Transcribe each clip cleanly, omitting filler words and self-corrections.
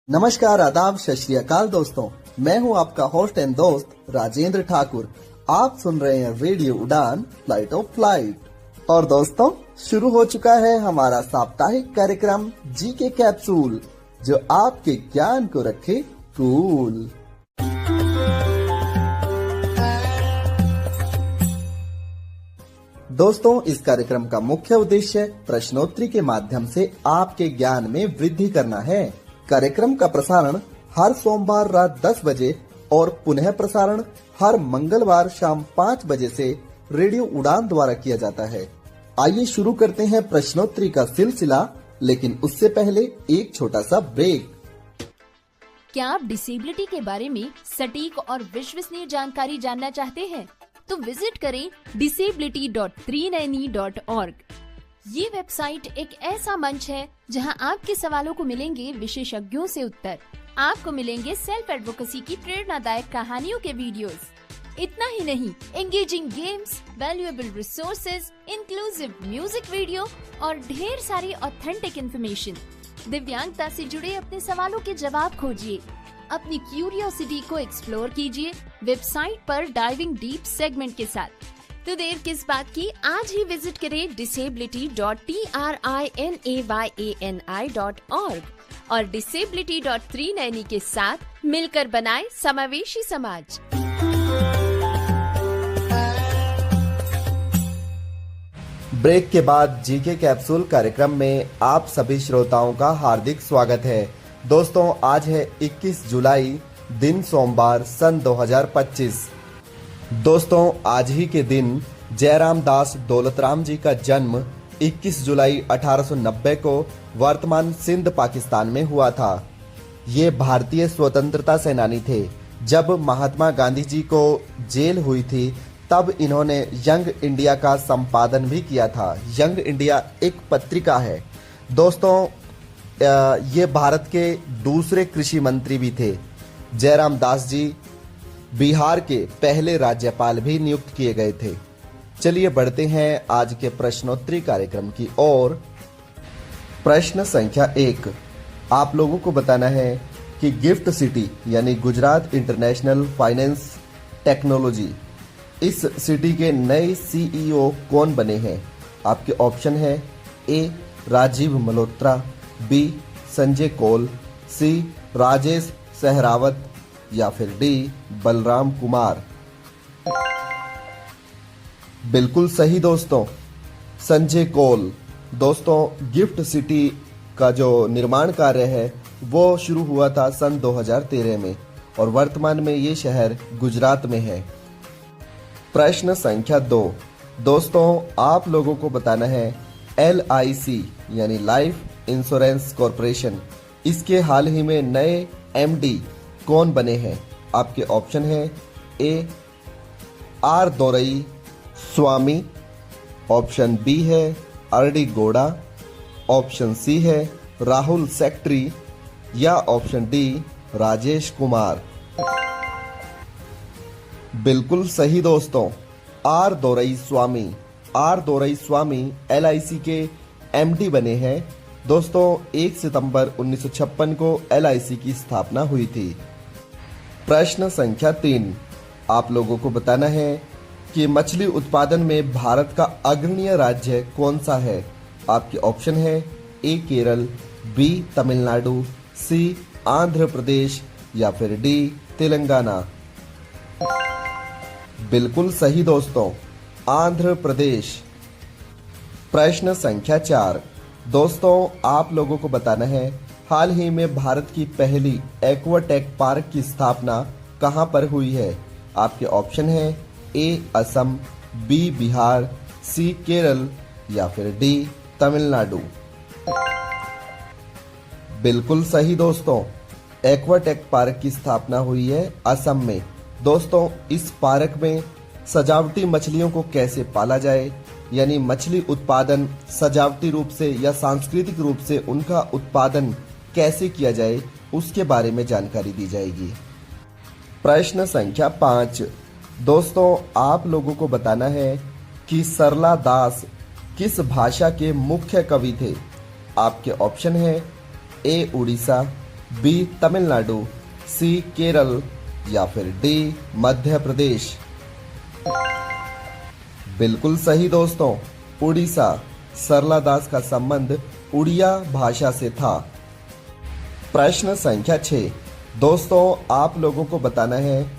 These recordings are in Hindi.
नमस्कार, आदाब, सत श्री अकाल दोस्तों। मैं हूं आपका होस्ट एंड दोस्त राजेंद्र ठाकुर। आप सुन रहे हैं रेडियो उड़ान फ्लाइट ऑफ फ्लाइट। और दोस्तों, शुरू हो चुका है हमारा साप्ताहिक कार्यक्रम जी के कैप्सूल, जो आपके ज्ञान को रखे कूल। दोस्तों, इस कार्यक्रम का मुख्य उद्देश्य प्रश्नोत्तरी के माध्यम से आपके ज्ञान में वृद्धि करना है। कार्यक्रम का प्रसारण हर सोमवार रात 10 बजे और पुनः प्रसारण हर मंगलवार शाम 5 बजे से रेडियो उड़ान द्वारा किया जाता है। आइए शुरू करते हैं प्रश्नोत्तरी का सिलसिला, लेकिन उससे पहले एक छोटा सा ब्रेक। क्या आप डिसेबिलिटी के बारे में सटीक और विश्वसनीय जानकारी जानना चाहते हैं? तो विजिट करें disability.390.org। ये वेबसाइट एक ऐसा मंच है जहां आपके सवालों को मिलेंगे विशेषज्ञों से उत्तर। आपको मिलेंगे सेल्फ एडवोकेसी की प्रेरणादायक कहानियों के वीडियोस। इतना ही नहीं, engaging games, valuable resources, inclusive music video और ढेर सारी ऑथेंटिक इन्फॉर्मेशन। दिव्यांगता से जुड़े अपने सवालों के जवाब खोजिए, अपनी क्यूरियोसिटी को एक्सप्लोर कीजिए वेबसाइट पर डाइविंग डीप सेगमेंट के साथ। तो देर किस बात की, आज ही विजिट करें disability.trinayani.org और disability.390 के साथ मिलकर बनाए समावेशी समाज। ब्रेक के बाद जीके कैप्सूल कार्यक्रम में आप सभी श्रोताओं का हार्दिक स्वागत है। दोस्तों, आज है 21 जुलाई, दिन सोमवार, सन 2025। दोस्तों, आज ही के दिन जयराम दास दौलतराम जी का जन्म 21 जुलाई 1890 को वर्तमान सिंध पाकिस्तान में हुआ था। ये भारतीय स्वतंत्रता सेनानी थे। जब महात्मा गांधी जी को जेल हुई थी, तब इन्होंने यंग इंडिया का संपादन भी किया था। यंग इंडिया एक पत्रिका है। दोस्तों, ये भारत के दूसरे कृषि मंत्री भी थे। जयराम दास जी बिहार के पहले राज्यपाल भी नियुक्त किए गए थे। चलिए बढ़ते हैं आज के प्रश्नोत्तरी कार्यक्रम की ओर। प्रश्न संख्या 1, आप लोगों को बताना है कि गिफ्ट सिटी यानी गुजरात इंटरनेशनल फाइनेंस टेक्नोलॉजी, इस सिटी के नए सीईओ कौन बने हैं? आपके ऑप्शन है ए राजीव मल्होत्रा, बी संजय कौल, सी राजेश सहरावत या फिर डी बलराम कुमार। बिल्कुल सही दोस्तों, संजय कौल। दोस्तों, गिफ्ट सिटी का जो निर्माण कार्य है वो शुरू हुआ था सन 2013 में और वर्तमान में ये शहर गुजरात में है। प्रश्न संख्या 2, दोस्तों, आप लोगों को बताना है LIC यानी लाइफ इंश्योरेंस कॉरपोरेशन, इसके हाल ही में नए MD कौन बने हैं? आपके ऑप्शन है A R Dorai Swamy, option B है RD गौड़ा, ऑप्शन सी है राहुल सेक्ट्री या ऑप्शन डी राजेश कुमार। बिल्कुल सही दोस्तों, R Dorai Swamy. R Dorai Swamy LIC के MD बने हैं। दोस्तों, 1 सितंबर 1956 को LIC की स्थापना हुई थी। प्रश्न संख्या 3, आप लोगों को बताना है कि मछली उत्पादन में भारत का अग्रणीय राज्य कौन सा है? आपके ऑप्शन है ए केरल, बी तमिलनाडु, सी आंध्र प्रदेश या फिर डी तेलंगाना। बिल्कुल सही दोस्तों, आंध्र प्रदेश। प्रश्न संख्या 4, दोस्तों, आप लोगों को बताना है हाल ही में भारत की पहली एक्वाटेक पार्क की स्थापना कहां पर हुई है? आपके ऑप्शन है ए असम, बी बिहार, सी केरल या फिर डी तमिलनाडु। बिल्कुल सही दोस्तों, एक्वाटेक पार्क की स्थापना हुई है असम में। दोस्तों, इस पार्क में सजावटी मछलियों को कैसे पाला जाए, यानी मछली उत्पादन सजावटी रूप से या सांस्कृतिक रूप से उनका उत्पादन कैसे किया जाए, उसके बारे में जानकारी दी जाएगी। प्रश्न संख्या 5, दोस्तों, आप लोगों को बताना है कि सरला दास किस भाषा के मुख्य कवि थे? आपके ऑप्शन है ए उड़ीसा, बी तमिलनाडु, सी केरल या फिर डी मध्य प्रदेश। बिल्कुल सही दोस्तों, उड़ीसा। सरला दास का संबंध उड़िया भाषा से था। प्रश्न संख्या 6। दोस्तों आप लोगों को बताना है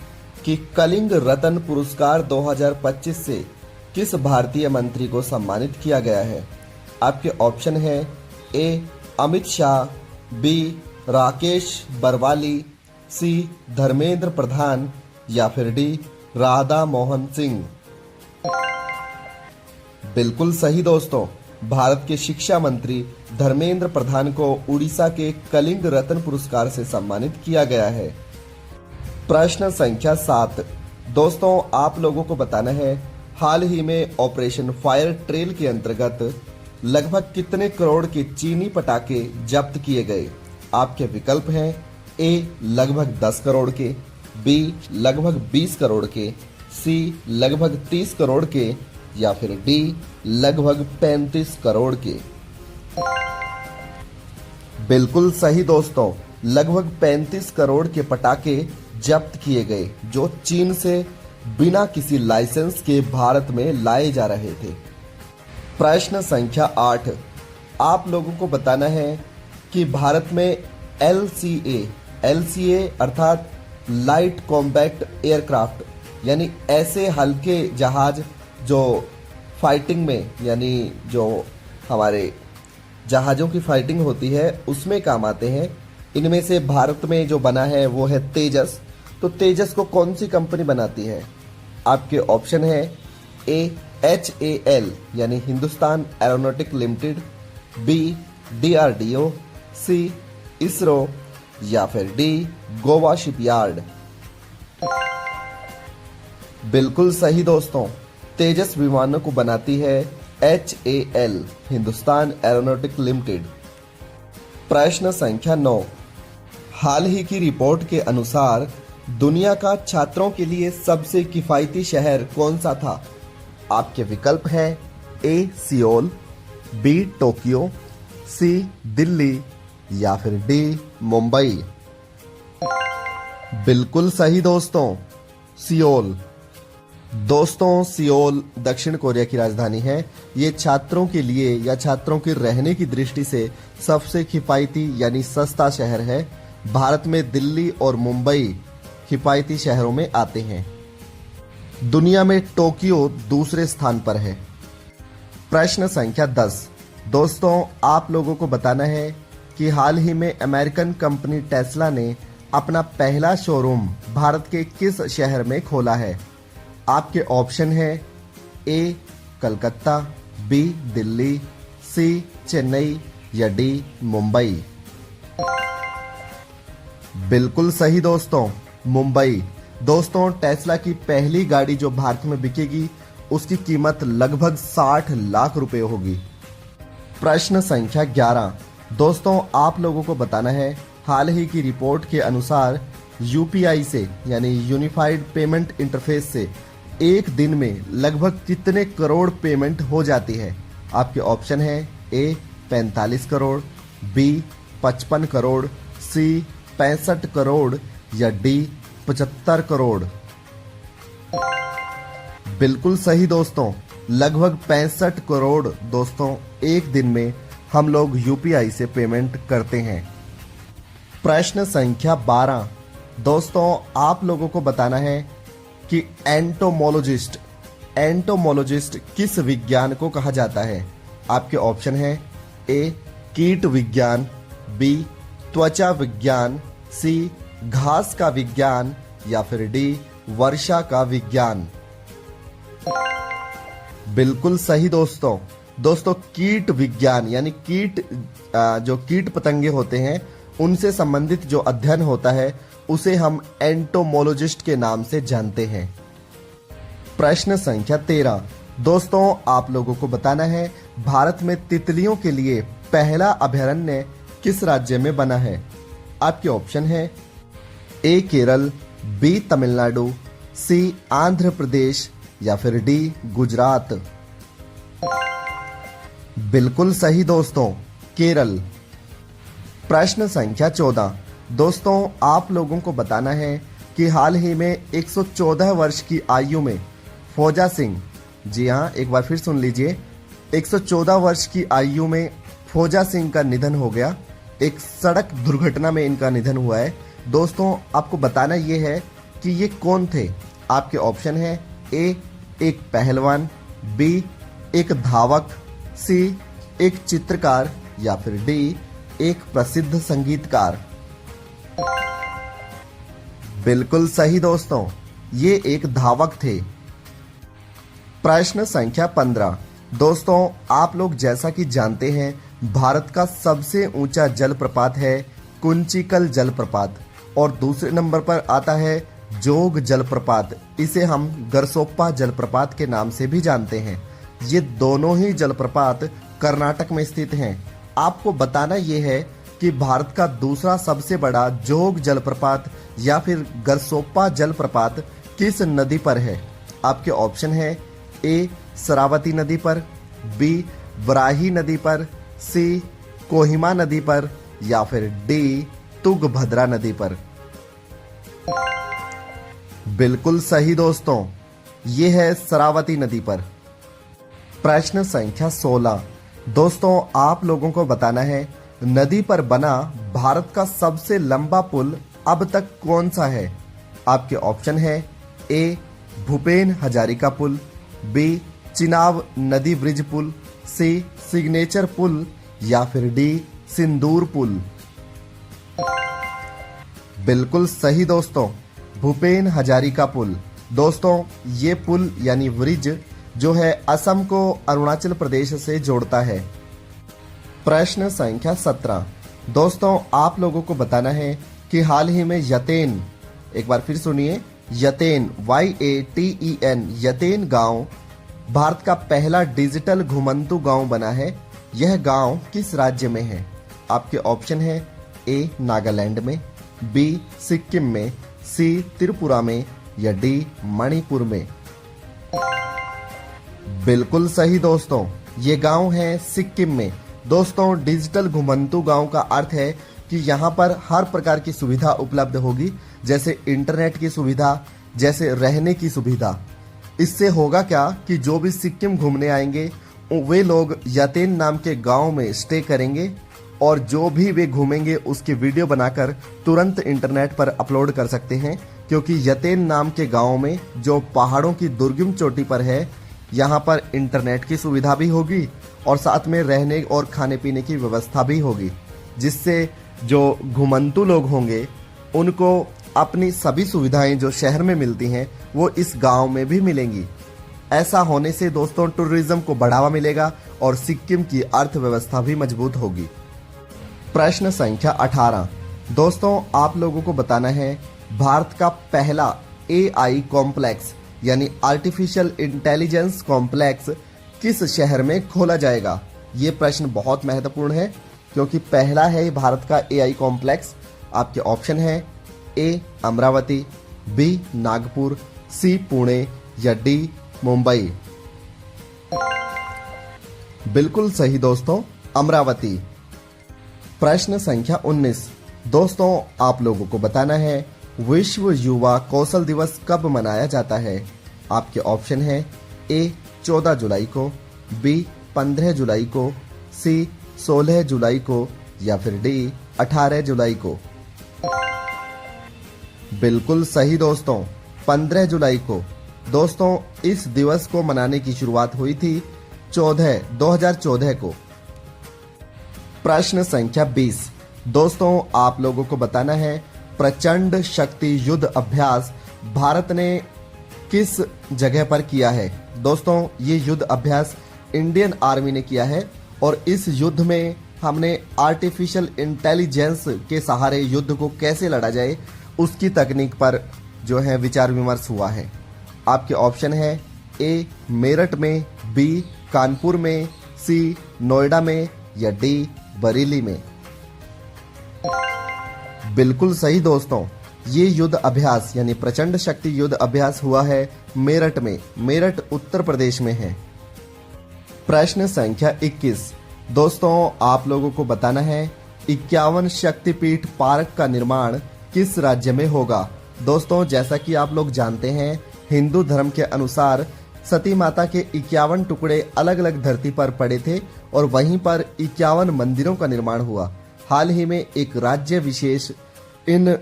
कि कलिंग रत्न पुरस्कार 2025 से किस भारतीय मंत्री को सम्मानित किया गया है। आपके ऑप्शन है ए अमित शाह, बी राकेश बरवाली, सी धर्मेंद्र प्रधान या फिर डी राधा मोहन सिंह। बिल्कुल सही दोस्तों, भारत के शिक्षा मंत्री धर्मेंद्र प्रधान को उड़ीसा के कलिंग रत्न पुरस्कार से सम्मानित किया गया है। प्रश्न संख्या 7। दोस्तों आप लोगों को बताना है हाल ही में ऑपरेशन फायर ट्रेल के अंतर्गत लगभग कितने करोड़ के चीनी पटाखे जब्त किए गए। आपके विकल्प हैं ए लगभग 10 करोड़ के, बी लगभग 20 करोड़ के, सी लगभग 30 करोड़ के या फिर डी लगभग 35 करोड़ के। बिल्कुल सही दोस्तों, लगभग 35 करोड़ के पटाखे जब्त किए गए जो चीन से बिना किसी लाइसेंस के भारत में लाए जा रहे थे। प्रश्न संख्या 8। आप लोगों को बताना है कि भारत में LCA अर्थात लाइट कॉम्बैक्ट एयरक्राफ्ट यानी ऐसे हल्के जहाज जो फाइटिंग में यानी जो हमारे जहाज़ों की फाइटिंग होती है उसमें काम आते हैं। इनमें से भारत में जो बना है वो है तेजस। तो तेजस को कौन सी कंपनी बनाती है। आपके ऑप्शन है ए HAL यानी Hindustan aeronautic limited, B DRDO, C ISRO या फिर डी गोवा शिपयार्ड। बिल्कुल सही दोस्तों, तेजस विमानों को बनाती है HAL हिंदुस्तान एरोनॉटिक लिमिटेड। प्रश्न संख्या 9। हाल ही की रिपोर्ट के अनुसार दुनिया का छात्रों के लिए सबसे किफायती शहर कौन सा था। आपके विकल्प हैं ए सियोल, बी टोक्यो, सी दिल्ली या फिर डी मुंबई। बिल्कुल सही दोस्तों, सियोल। दोस्तों सियोल दक्षिण कोरिया की राजधानी है। ये छात्रों के लिए या छात्रों के रहने की दृष्टि से सबसे किफायती यानी सस्ता शहर है। भारत में दिल्ली और मुंबई किफायती शहरों में आते हैं। दुनिया में टोक्यो दूसरे स्थान पर है। प्रश्न संख्या 10। दोस्तों आप लोगों को बताना है कि हाल ही में अमेरिकन कंपनी टेस्ला ने अपना पहला शोरूम भारत के किस शहर में खोला है। आपके ऑप्शन है ए कलकत्ता, बी दिल्ली, सी चेन्नई या डी मुंबई। बिल्कुल सही दोस्तों, मुंबई। दोस्तों टेस्ला की पहली गाड़ी जो भारत में बिकेगी उसकी कीमत लगभग 60 लाख रुपए होगी। प्रश्न संख्या 11। दोस्तों आप लोगों को बताना है हाल ही की रिपोर्ट के अनुसार UPI से यानी यूनिफाइड पेमेंट इंटरफेस से एक दिन में लगभग कितने करोड़ पेमेंट हो जाती है। आपके ऑप्शन है ए 45 करोड़, बी 55 करोड़, सी 65 करोड़ या डी 75 करोड़। बिल्कुल सही दोस्तों, लगभग 65 करोड़ दोस्तों एक दिन में हम लोग UPI से पेमेंट करते हैं। प्रश्न संख्या 12। दोस्तों आप लोगों को बताना है कि एंटोमोलॉजिस्ट किस विज्ञान को कहा जाता है। आपके ऑप्शन है ए कीट विज्ञान, बी त्वचा विज्ञान, सी घास का विज्ञान या फिर डी वर्षा का विज्ञान। बिल्कुल सही दोस्तों कीट विज्ञान यानी जो कीट पतंगे होते हैं उनसे संबंधित जो अध्ययन होता है उसे हम एंटोमोलॉजिस्ट के नाम से जानते हैं। प्रश्न संख्या 13। दोस्तों आप लोगों को बताना है भारत में तितलियों के लिए पहला अभयारण्य किस राज्य में बना है। आपके ऑप्शन है ए केरल, बी तमिलनाडु, सी आंध्र प्रदेश या फिर डी गुजरात। बिल्कुल सही दोस्तों, केरल। प्रश्न संख्या 14। दोस्तों आप लोगों को बताना है कि हाल ही में 114 वर्ष की आयु में फौजा सिंह, जी हाँ एक बार फिर सुन लीजिए, 114 वर्ष की आयु में फौजा सिंह का निधन हो गया। एक सड़क दुर्घटना में इनका निधन हुआ है। दोस्तों आपको बताना ये है कि ये कौन थे। आपके ऑप्शन है ए एक पहलवान, बी एक धावक, सी एक चित्रकार या फिर डी एक प्रसिद्ध संगीतकार। बिल्कुल सही दोस्तों, ये एक धावक थे। प्रश्न संख्या 15। दोस्तों आप लोग जैसा कि जानते हैं भारत का सबसे ऊंचा जलप्रपात है कुंचिकल जलप्रपात और दूसरे नंबर पर आता है जोग जलप्रपात। इसे हम गरसोप्पा जलप्रपात के नाम से भी जानते हैं। ये दोनों ही जलप्रपात कर्नाटक में स्थित हैं। आपको बताना ये है कि भारत का दूसरा सबसे बड़ा जोग जलप्रपात या फिर गरसोप्पा जलप्रपात किस नदी पर है। आपके ऑप्शन है ए शरावती नदी पर, बी वराही नदी पर, सी कोहिमा नदी पर या फिर डी तुंगभद्रा नदी पर। बिल्कुल सही दोस्तों, ये है शरावती नदी पर। प्रश्न संख्या 16। दोस्तों आप लोगों को बताना है नदी पर बना भारत का सबसे लंबा पुल अब तक कौन सा है। आपके ऑप्शन है ए भूपेन हजारिका पुल, बी चिनाब नदी ब्रिज पुल, सी सिग्नेचर पुल या फिर डी सिंदूर पुल। बिल्कुल सही दोस्तों, भूपेन हजारिका पुल। दोस्तों ये पुल यानी ब्रिज जो है असम को अरुणाचल प्रदेश से जोड़ता है। प्रश्न संख्या 17। दोस्तों आप लोगों को बताना है कि हाल ही में यतेन, एक बार फिर सुनिए, यतेन YATEN यतेन गांव भारत का पहला डिजिटल घुमंतु गांव बना है। यह गांव किस राज्य में है। आपके ऑप्शन है ए नागालैंड में, बी सिक्किम में, सी त्रिपुरा में या डी मणिपुर में। बिल्कुल सही दोस्तों, ये गांव है सिक्किम में। दोस्तों डिजिटल घुमंतु गांव का अर्थ है कि यहाँ पर हर प्रकार की सुविधा उपलब्ध होगी, जैसे इंटरनेट की सुविधा, जैसे रहने की सुविधा। इससे होगा क्या कि जो भी सिक्किम घूमने आएंगे वे लोग यतेन नाम के गांव में स्टे करेंगे और जो भी वे घूमेंगे उसकी वीडियो बनाकर तुरंत इंटरनेट पर अपलोड कर सकते हैं, क्योंकि यतेन नाम के गांव में जो पहाड़ों की दुर्गम चोटी पर है यहाँ पर इंटरनेट की सुविधा भी होगी और साथ में रहने और खाने पीने की व्यवस्था भी होगी, जिससे जो घुमंतु लोग होंगे उनको अपनी सभी सुविधाएं जो शहर में मिलती हैं वो इस गांव में भी मिलेंगी। ऐसा होने से दोस्तों टूरिज्म को बढ़ावा मिलेगा और सिक्किम की अर्थव्यवस्था भी मजबूत होगी। प्रश्न संख्या 18। दोस्तों आप लोगों को बताना है भारत का पहला AI कॉम्प्लेक्स यानी आर्टिफिशियल इंटेलिजेंस कॉम्प्लेक्स किस शहर में खोला जाएगा। ये प्रश्न बहुत महत्वपूर्ण है क्योंकि पहला है भारत का AI कॉम्प्लेक्स। आपके ऑप्शन है ए अमरावती, बी नागपुर, सी पुणे या डी मुंबई। बिल्कुल सही दोस्तों, अमरावती। प्रश्न संख्या 19। दोस्तों आप लोगों को बताना है विश्व युवा कौशल दिवस कब मनाया जाता है। आपके ऑप्शन है ए 14 जुलाई को, बी 15 जुलाई को, सी 16 जुलाई को या फिर डी 18 जुलाई को। बिल्कुल सही दोस्तों, 15 जुलाई को। दोस्तों इस दिवस को मनाने की शुरुआत हुई थी 2014 को। प्रश्न संख्या 20। दोस्तों आप लोगों को बताना है प्रचंड शक्ति युद्ध अभ्यास भारत ने किस जगह पर किया है। दोस्तों ये युद्ध अभ्यास इंडियन आर्मी ने किया है और इस युद्ध में हमने आर्टिफिशियल इंटेलिजेंस के सहारे युद्ध को कैसे लड़ा जाए उसकी तकनीक पर जो है विचार विमर्श हुआ है। आपके ऑप्शन है ए मेरठ में, बी कानपुर में, सी नोएडा में या डी बरेली में। बिल्कुल सही दोस्तों, ये युद्ध अभ्यास यानी प्रचंड शक्ति युद्ध अभ्यास हुआ है मेरठ में। मेरठ उत्तर प्रदेश में है। प्रश्न संख्या 21। दोस्तों आप लोगों को बताना है 51 शक्तिपीठ पार्क का निर्माण किस राज्य में होगा? दोस्तों, जैसा कि आप लोग जानते हैं, हिंदू धर्म के अनुसार सती माता के 51 टुकड़े अलग अलग धरती पर पड़े थे और वहीं पर 51 मंदिरों का निर्माण हुआ। हाल ही में एक राज्य विशेष इन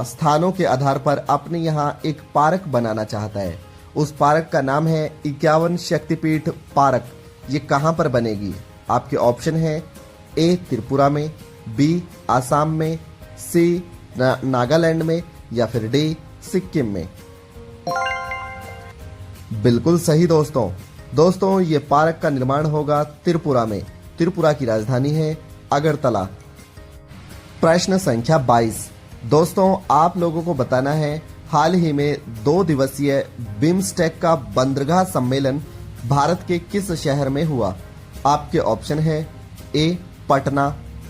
स्थानों के आधार पर अपने यहाँ एक पार्क बनाना चाहता है। उस पार्क का नाम है 51 शक्तिपीठ पार्क। ये कहाँ पर बनेगी? आपके ऑप्शन है ए त्रिपुरा में, बी आसाम में, सी नागालैंड में या फिर डी सिक्किम में। बिल्कुल सही दोस्तों, ये पार्क का निर्माण होगा त्रिपुरा में। त्रिपुरा की राजधानी है अगरतला। प्रश्न संख्या 22। दोस्तों, आप लोगों को बताना है, हाल ही में 2 दिवसीय बिम्स्टेक का बंदरगाह सम्मेलन भारत के किस शहर में हुआ? आपके ऑप्शन है ए पटना,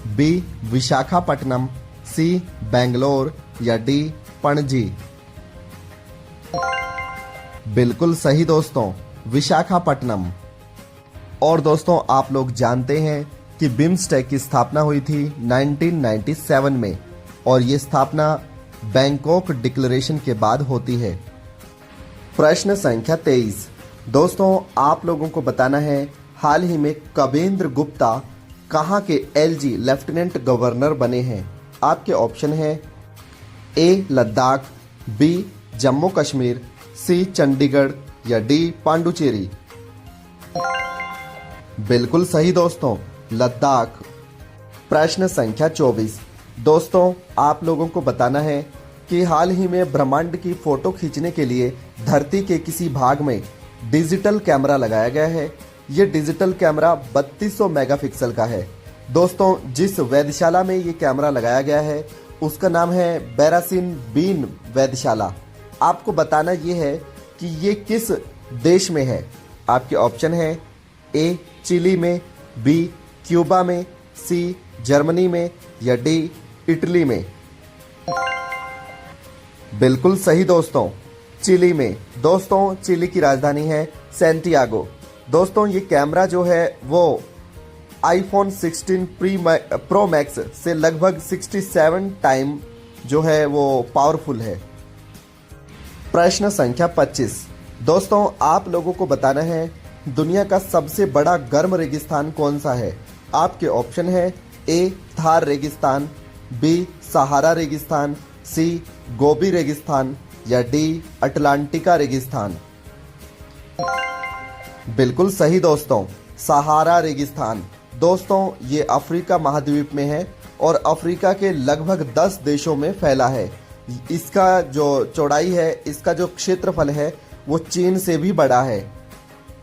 बी विशाखापट्टनम, सी बेंगलोर या डी पणजी। बिल्कुल सही दोस्तों, विशाखापट्टनम। और दोस्तों, आप लोग जानते हैं कि बिम्स्टेक की स्थापना हुई थी 1997 में और ये स्थापना बैंकॉक डिक्लेरेशन के बाद होती है। प्रश्न संख्या 23। दोस्तों, आप लोगों को बताना है, हाल ही में कबींद्र गुप्ता कहाँ के एलजी लेफ्टिनेंट गवर्नर बने हैं? आपके ऑप्शन है ए लद्दाख, बी जम्मू कश्मीर, सी चंडीगढ़ या डी पांडुचेरी। बिल्कुल सही दोस्तों, लद्दाख। प्रश्न संख्या 24। दोस्तों, आप लोगों को बताना है कि हाल ही में ब्रह्मांड की फोटो खींचने के लिए धरती के किसी भाग में डिजिटल कैमरा लगाया गया है। ये डिजिटल कैमरा 3200 मेगापिक्सल का है। दोस्तों, जिस वेधशाला में ये कैमरा लगाया गया है उसका नाम है बैरासिन बीन वेधशाला। आपको बताना ये है कि ये किस देश में है। आपके ऑप्शन है ए चिली में, बी क्यूबा में, सी जर्मनी में या डी इटली में। बिल्कुल सही दोस्तों, चिली में। दोस्तों, चिली की राजधानी है सैंटियागो। दोस्तों, ये कैमरा जो है वो आईफोन 16 प्रो मैक्स से लगभग 67 टाइम जो है वो पावरफुल है। प्रश्न संख्या 25। दोस्तों, आप लोगों को बताना है, दुनिया का सबसे बड़ा गर्म रेगिस्तान कौन सा है? आपके ऑप्शन है ए थार रेगिस्तान, बी सहारा रेगिस्तान, सी गोबी रेगिस्तान या डी अटलांटिका रेगिस्तान। बिल्कुल सही दोस्तों, सहारा रेगिस्तान। दोस्तों, ये अफ्रीका महाद्वीप में है और अफ्रीका के लगभग 10 देशों में फैला है। इसका जो चौड़ाई है, इसका जो क्षेत्रफल है वो चीन से भी बड़ा है।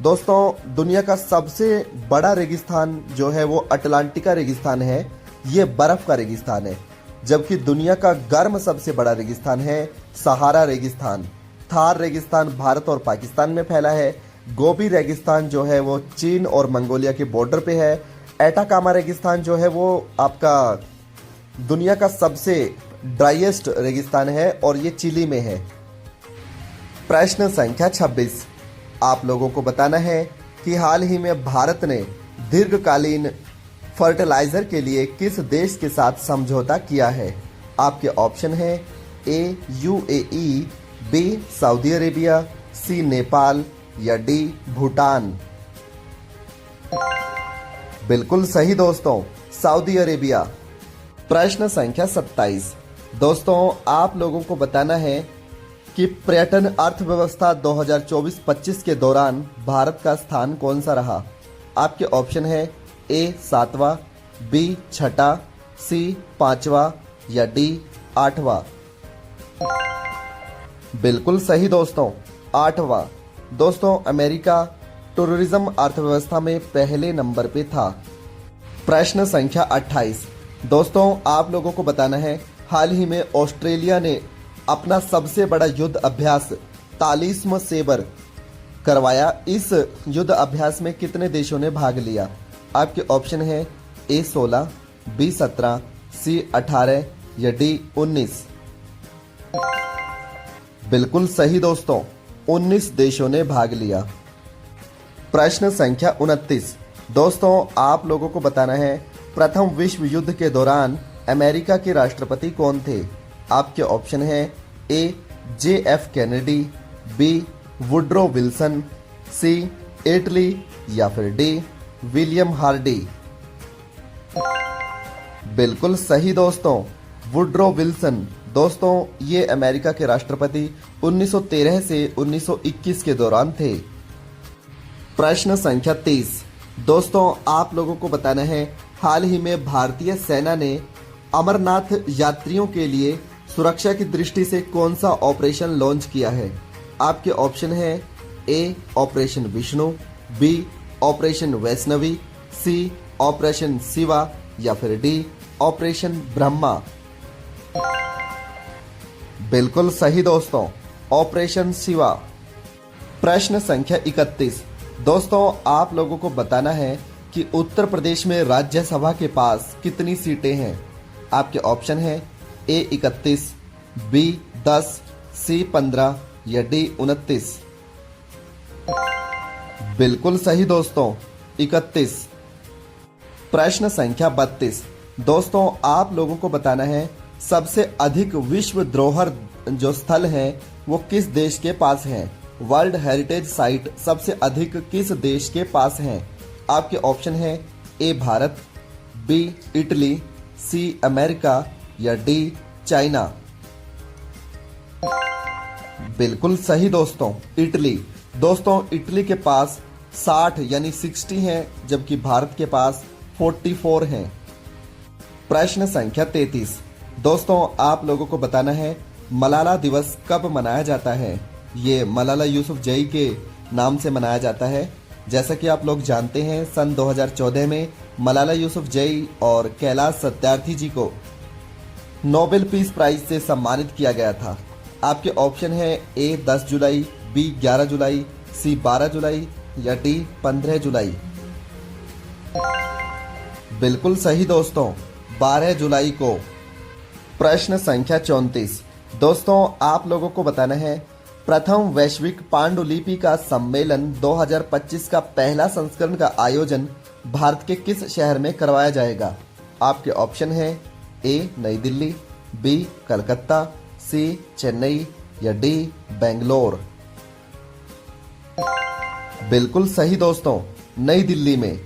दोस्तों, दुनिया का सबसे बड़ा रेगिस्तान जो है वो अटलांटिका रेगिस्तान है। ये बर्फ का रेगिस्तान है, जबकि दुनिया का गर्म सबसे बड़ा रेगिस्तान है सहारा रेगिस्तान। थार रेगिस्तान भारत और पाकिस्तान में फैला है। गोबी रेगिस्तान जो है वो चीन और मंगोलिया के बॉर्डर पे है। एटाकामा रेगिस्तान जो है वो आपका दुनिया का सबसे ड्राइएस्ट रेगिस्तान है और ये चिली में है। प्रश्न संख्या 26। आप लोगों को बताना है कि हाल ही में भारत ने दीर्घकालीन फर्टिलाइजर के लिए किस देश के साथ समझौता किया है? आपके ऑप्शन है ए यूएई, बी सऊदी अरेबिया, सी नेपाल या डी भूटान। बिल्कुल सही दोस्तों, सऊदी अरेबिया। प्रश्न संख्या 27। दोस्तों, आप लोगों को बताना है कि पर्यटन अर्थव्यवस्था 2024-25 के दौरान भारत का स्थान कौन सा रहा? आपके ऑप्शन है ए 7वां, बी 6ठा, सी 5वां या डी 8वां। बिल्कुल सही दोस्तों, 8वां। दोस्तों, अमेरिका टूरिज्म अर्थव्यवस्था में पहले नंबर पे था। प्रश्न संख्या 28। दोस्तों, आप लोगों को बताना है, हाल ही में ऑस्ट्रेलिया ने अपना सबसे बड़ा युद्ध अभ्यास तालिस्म सेबर करवाया। इस युद्ध अभ्यास में कितने देशों ने भाग लिया? आपके ऑप्शन है ए 16, बी 17, सी 18 या डी 19। बिल्कुल सही दोस्तों, 19 देशों ने भाग लिया। प्रश्न संख्या 29। दोस्तों, आप लोगों को बताना है, प्रथम विश्व युद्ध के दौरान अमेरिका के राष्ट्रपति कौन थे? आपके ऑप्शन है A JF Kennedy, B Woodrow Wilson, C Attlee या फिर डी विलियम हार्डी। बिल्कुल सही दोस्तों, वुड्रो विल्सन। दोस्तों ये अमेरिका के राष्ट्रपति 1913 से 1921 के दौरान थे। प्रश्न संख्या 30। दोस्तों आप लोगों को बताना है, हाल ही में भारतीय सेना ने अमरनाथ यात्रियों के लिए सुरक्षा की दृष्टि से कौन सा ऑपरेशन लॉन्च किया है? आपके ऑप्शन है A operation Vishnu, B operation Vaishnavi, C operation Shiva या फिर डी ऑपरेशन ब्रह्मा। बिल्कुल सही दोस्तों, ऑपरेशन शिवा। प्रश्न संख्या 31। दोस्तों आप लोगों को बताना है कि उत्तर प्रदेश में राज्यसभा के पास कितनी सीटें हैं? आपके ऑप्शन है ए 31, बी 10, सी 15 या डी 29। बिल्कुल सही दोस्तों, 31। प्रश्न संख्या 32। दोस्तों आप लोगों को बताना है, सबसे अधिक विश्व धरोहर जो स्थल है वो किस देश के पास है? वर्ल्ड हेरिटेज साइट सबसे अधिक किस देश के पास है? आपके ऑप्शन है A Bharat, B Italy, C America या डी चाइना। बिल्कुल सही दोस्तों, इटली। दोस्तों इटली के पास 60 यानी 60 हैं, जबकि भारत के पास 44 हैं। प्रश्न संख्या 33। दोस्तों आप लोगों को बताना है, मलाला दिवस कब मनाया जाता है? ये मलाला यूसुफजई के नाम से मनाया जाता है। जैसा कि आप लोग जानते हैं, सन 2014 में मलाला यूसुफजई और कैलाश सत्यार्थी जी को नोबेल पीस प्राइज से सम्मानित किया गया था। आपके ऑप्शन है ए 10 जुलाई, बी 11 जुलाई, सी 12 जुलाई या डी 15 जुलाई। बिल्कुल सही दोस्तों, 12 जुलाई को। प्रश्न संख्या 34। दोस्तों आप लोगों को बताना है, प्रथम वैश्विक पांडुलिपि का सम्मेलन 2025 का पहला संस्करण का आयोजन भारत के किस शहर में करवाया जाएगा? आपके ऑप्शन है ए नई दिल्ली, बी कलकत्ता, सी चेन्नई या डी बेंगलोर। बिल्कुल सही दोस्तों, नई दिल्ली में।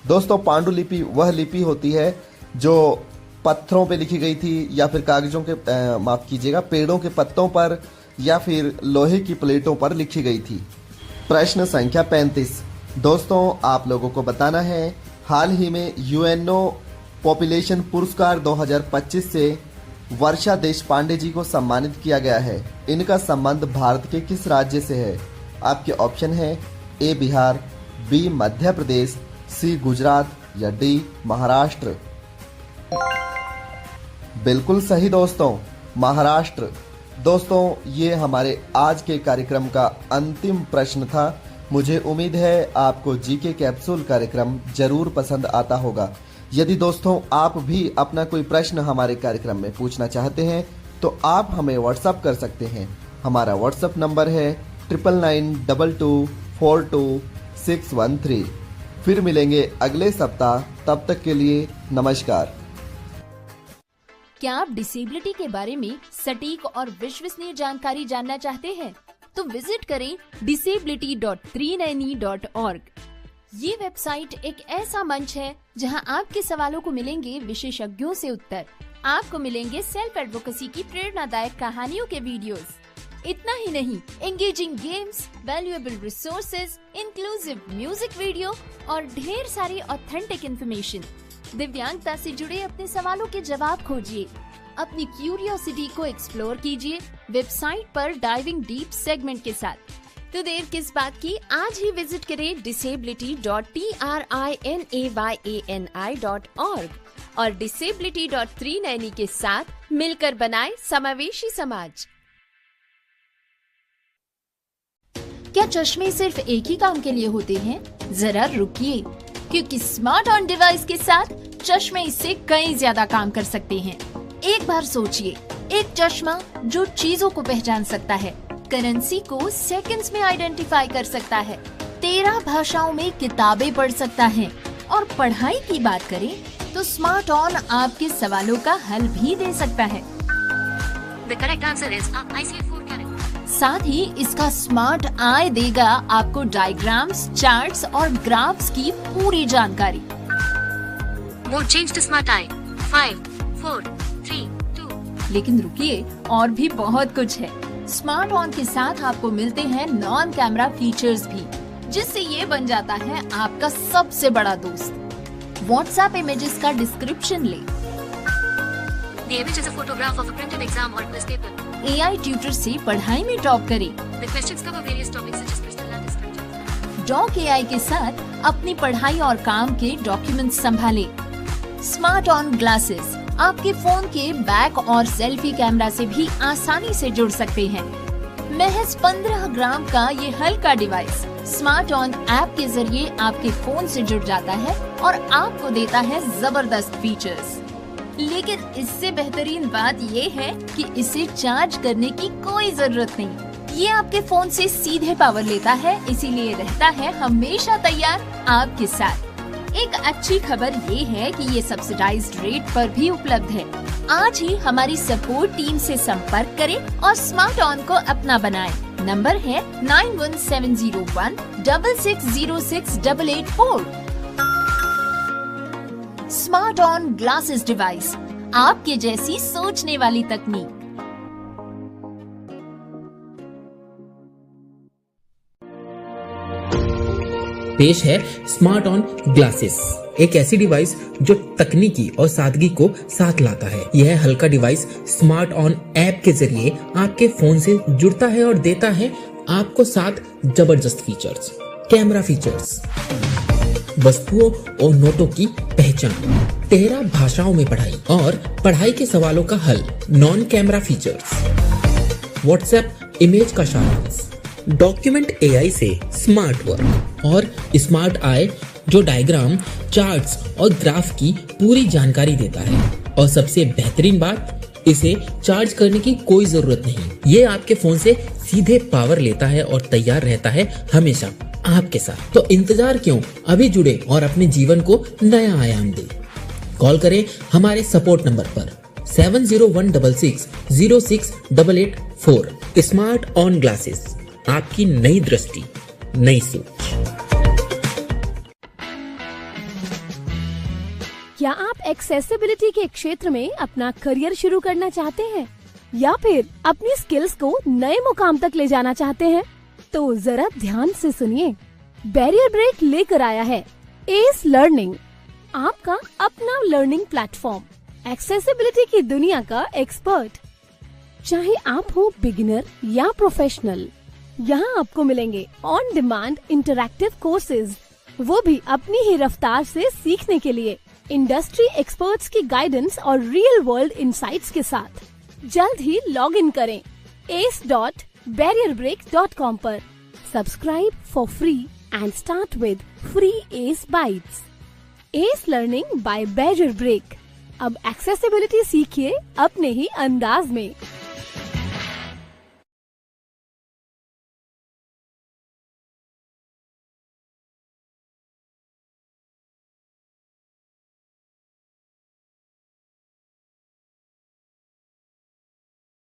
दोस्तों पांडुलिपि वह लिपि होती है जो पत्थरों पे लिखी गई थी या फिर कागजों के माफ कीजिएगा पेड़ों के पत्तों पर या फिर लोहे की प्लेटों पर लिखी गई थी। प्रश्न संख्या 35। दोस्तों आप लोगों को बताना है, हाल ही में यूएनओ पॉपुलेशन पुरस्कार 2025 से वर्षा देशपांडे जी को सम्मानित किया गया है। इनका संबंध भारत के किस राज्य से है? आपके ऑप्शन है ए बिहार, बी मध्य प्रदेश, सी गुजरात या डी महाराष्ट्र। बिल्कुल सही दोस्तों, महाराष्ट्र। दोस्तों ये हमारे आज के कार्यक्रम का अंतिम प्रश्न था। मुझे उम्मीद है आपको जीके कैप्सूल कार्यक्रम जरूर पसंद आता होगा। यदि दोस्तों आप भी अपना कोई प्रश्न हमारे कार्यक्रम में पूछना चाहते हैं तो आप हमें व्हाट्सएप कर सकते हैं। हमारा व्हाट्सएप नंबर है 9992242613। फिर मिलेंगे अगले सप्ताह, तब तक के लिए नमस्कार। क्या आप डिसेबिलिटी के बारे में सटीक और विश्वसनीय जानकारी जानना चाहते हैं? तो विजिट करें disability.390.org। ये वेबसाइट एक ऐसा मंच है जहां आपके सवालों को मिलेंगे विशेषज्ञों से उत्तर। आपको मिलेंगे सेल्फ एडवोकेसी की प्रेरणादायक कहानियों के वीडियोस। इतना ही नहीं, engaging games, valuable resources, inclusive music video और ढेर सारी ऑथेंटिक इन्फॉर्मेशन। दिव्यांगता से जुड़े अपने सवालों के जवाब खोजिए, अपनी क्यूरियोसिटी को एक्सप्लोर कीजिए वेबसाइट पर डाइविंग डीप सेगमेंट के साथ। तो देर किस बात की, आज ही विजिट करें disability.trinayani.org और disability.390 के साथ मिलकर बनाए समावेशी समाज। क्या चश्मे सिर्फ एक ही काम के लिए होते हैं? जरा रुकिए, क्योंकि स्मार्ट ऑन डिवाइस के साथ चश्मे इससे कई ज्यादा काम कर सकते हैं। एक बार सोचिए, एक चश्मा जो चीजों को पहचान सकता है, करेंसी को सेकंड्स में आइडेंटिफाई कर सकता है, 13 भाषाओं में किताबें पढ़ सकता है और पढ़ाई की बात करें तो स्मार्ट ऑन आपके सवालों का हल भी दे सकता है। The correct answer is ICF 4 character. साथ ही इसका स्मार्ट आई देगा आपको डायग्राम्स, चार्ट्स और ग्राफ्स की पूरी जानकारी। Mode change to Smart Eye. 5, 4, 3, 2. लेकिन रुकिए, और भी बहुत कुछ है। स्मार्ट ऑन के साथ आपको मिलते हैं नॉन कैमरा फीचर्स भी, जिससे ये बन जाता है आपका सबसे बड़ा दोस्त। व्हाट्सएप इमेजेस का डिस्क्रिप्शन ले, The image is a photograph of a printed exam or quiz paper. AI tutor से पढ़ाई में टॉप करें। The questions cover various topics such as crystal lattice structure. Doc AI के साथ अपनी पढ़ाई और काम के डॉक्यूमेंट्स संभालें। स्मार्ट ऑन ग्लासेस आपके फोन के बैक और सेल्फी कैमरा से भी आसानी से जुड़ सकते हैं। महज 15 ग्राम का ये हल्का डिवाइस स्मार्ट ऑन ऐप के जरिए आपके फोन से जुड़ जाता है और आपको देता है जबरदस्त फीचर्स। लेकिन इससे बेहतरीन बात ये है कि इसे चार्ज करने की कोई जरूरत नहीं। ये आपके फोन से सीधे पावर लेता है, इसीलिए रहता है हमेशा तैयार आपके साथ। एक अच्छी खबर ये है कि ये सब्सिडाइज्ड रेट पर भी उपलब्ध है। आज ही हमारी सपोर्ट टीम से संपर्क करें और स्मार्ट ऑन को अपना बनाएं। नंबर है 91701 66068884। स्मार्ट ऑन ग्लासेस डिवाइस, आपके जैसी सोचने वाली तकनीक। पेश है स्मार्ट ऑन ग्लासेस, एक ऐसी डिवाइस जो तकनीकी और सादगी को साथ लाता है। यह हल्का डिवाइस स्मार्ट ऑन ऐप के जरिए आपके फोन से जुड़ता है और देता है आपको 7 जबरदस्त फीचर्स। कैमरा फीचर्स, वस्तुओं और नोटों की पहचान, 13 भाषाओं में पढ़ाई और पढ़ाई के सवालों का हल। Non camera features, WhatsApp image का सारांश, डॉक्यूमेंट AI से स्मार्ट वर्क और स्मार्ट आई जो डायग्राम, चार्ट्स और ग्राफ की पूरी जानकारी देता है। और सबसे बेहतरीन बात, इसे चार्ज करने की कोई जरूरत नहीं। ये आपके फोन से सीधे पावर लेता है और तैयार रहता है हमेशा आपके साथ। तो इंतजार क्यों, अभी जुड़े और अपने जीवन को नया आयाम दे। कॉल करें हमारे सपोर्ट नंबर पर 7016 06884। स्मार्ट ऑन ग्लासेस, आपकी नई दृष्टि, नई सोच। क्या आप एक्सेसिबिलिटी के क्षेत्र में अपना करियर शुरू करना चाहते हैं या फिर अपनी स्किल्स को नए मुकाम तक ले जाना चाहते हैं? तो जरा ध्यान से सुनिए, बैरियर ब्रेक लेकर आया है एस लर्निंग, आपका अपना लर्निंग प्लेटफॉर्म। एक्सेसिबिलिटी की दुनिया का एक्सपर्ट, चाहे आप हो बिगिनर या प्रोफेशनल, यहाँ आपको मिलेंगे ऑन डिमांड इंटरैक्टिव कोर्सेज, वो भी अपनी ही रफ्तार से सीखने के लिए, इंडस्ट्री एक्सपर्ट्स की गाइडेंस और रियल वर्ल्ड इनसाइट्स के साथ। जल्द ही लॉग इन करें ace.barrierbreak.com पर। Subscribe for free and start with free ace bytes. Ace learning by Barrier Break. अब एक्सेसिबिलिटी सीखिए अपने ही अंदाज में।